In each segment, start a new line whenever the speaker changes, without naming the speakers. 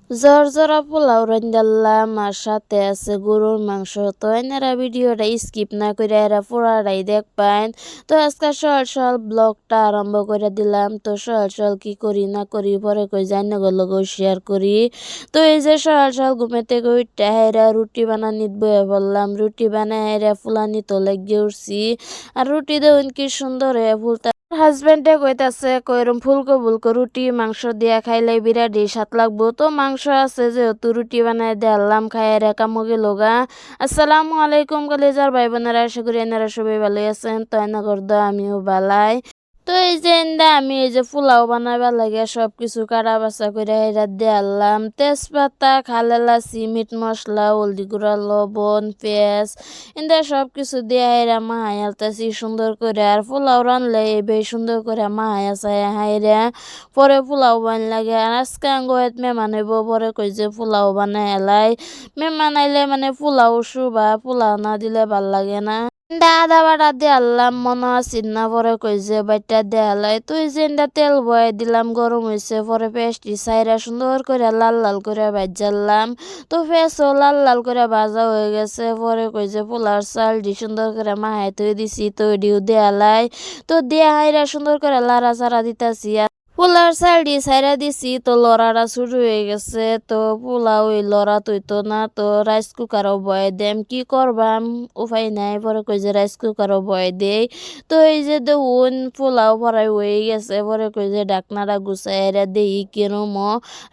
জর্জরা পোলাও রান্দাল্লাম আর সাথে আছে গরুর মাংস। তো এনারা ভিডিওটা স্কিপ না করে এরা পুরাটাই দেখবেন। তো আজকে সকাল সকাল ব্লগটা আরম্ভ করে দিলাম। তো সকাল সকাল কি করি না করি পরে কই জানি গো শেয়ার করি। তো এই যে সকাল সকাল ঘুমে থেকে উঠতে হেরা রুটি বানানিত বয়ে বললাম, রুটি বানায় হেরা ফুলানি তো লেগে উঠছি। আর রুটি দেউন কি সুন্দর হয়ে ফুলতা। হাজবেন্ডে কইতাছে কইরম ফুলকো ফুলকো রুটি মাংস দিয়া খাইলে বিরাটই স্বাদ লাগবো। তো মাংস আছে যেহেতু রুটি বানাই দিলাম খাই রে কামো গেল গা। আসসালামু আলাইকুম কলেজার ভাই বোনেরা, আশা করি এনারা সবাই ভালো আছেন। তো এনা করদো আমিও বালাই। তো এই যে আমি এই যে পোলাও বানাবার লাগে সবকিছু কাটা বাছা করে হেরা দিলাম, তেজপাতা, খালেলাচি, মিট মশলা, হলদি গুঁড়া, লবণ, পেঁয়াজ সবকিছু দিয়ে হেরা মাহাইয়ালতাছি সুন্দর করে। আর পোলাও রানলে বেশ সুন্দর করে মাহাইয়া চাইয়া হাইরা পরে পোলাও বান লাগে। আর আজকে আঙ্গত মেহমান হইব, পরে কই যে পোলাও বানাই এলাই। মেহমান আইলে মানে পোলাও শুবা, পোলাও না দিলে ভাল লাগে না। আদা বাটা দিয়ে আনলাম মনে আছিল না, পরে কই যে বাইটা দেয়ালাই। তুই যে তেল বয়ে দিলাম, গরম হয়েছে, পরে পেঁয়াজটি সাইরা সুন্দর করে লাল লাল করে ভাজালাম। তো পেঁয়াজও লাল লাল করে ভাজা হয়ে গেছে, পরে কই যে পোলার চাল দি সুন্দর করে মাহাই তুই দিছি, তো দিও দেয়ালাই। তো দিয়া হাইরা সুন্দর করে লাড়া চাড়া দিতাছি। পোলার চাল দিয়ে ছাইরা দিছি, তো লড়াটা শুরু হয়ে গেছে। তো পোলাও ওই লড়া তৈতো না, তো রাইস কুকারও বয়ে দেম, কি করবাম উপায় নাই। পরে কই যে রাইস কুকারও বয়ে দেই। তো এই যে দেখুন পোলাও ভরাই হয়ে গেছে, পরে কই যে ডাকনাটা গুছাই দেই কিরম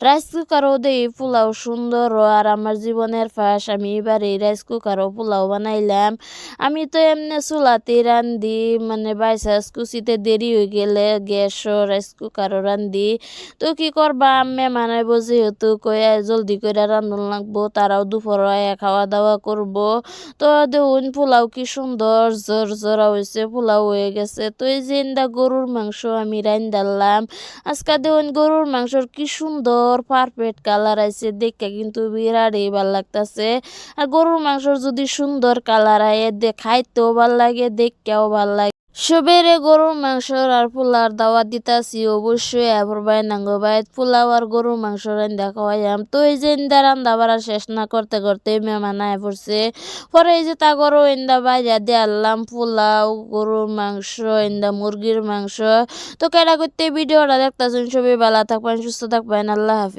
রাইস কুকারও দেই পোলাও সুন্দর। আর আমার জীবনের ফাঁস, আমি এবার এই রাইস কুকারও পোলাও বানাইলাম। আমি তো এমনি চুলাতেই রান্ধি, মানে বাইসাস কুচিতে দেরি হয়ে গেলে গ্যাসও রাইস কুকার রান্ধি। তো কি করবা, মেহমান যেহেতু কয়ে জলদি করে রান্ধন লাগবো, তারাও দুপুর খাওয়া দাওয়া করব। তো দেখুন পোলাও কি সুন্দর জোর জোরা হয়েছে, পোলাও হয়ে গেছে। তো এই যে গরুর মাংস আমি রান্ধালাম আজকে। দেখুন গরুর মাংসর কি সুন্দর পারফেক্ট কালার আছে, দেখে কিন্তু বিরাটই ভাল লাগতেছে। আর গরুর মাংসর যদি সুন্দর কালার আয় খাইতেও ভাল লাগে, দেখতেও ভাল লাগে। সবেরে গরুর মাংসর আর পোলার দাওয়াত দিতাছি অবশ্যই। এবার বাই নাঙ্গো বাই পোলাও আর গরুর মাংস রান্দা খাওয়াইয়াম। তো এই যে রান্দা বাড়া শেষ না করতে করতে মেহমান আয় পড়ছে। পরে এই যে তাগরও বাইরে দিয়ে আনলাম পোলাও, গরুর মাংস, মুরগির মাংস। তো কেডা করতে ভিডিওটা দেখতেছেন, সবাই ভালো থাকবেন, সুস্থ থাকবেন, আল্লাহ হাফিজ।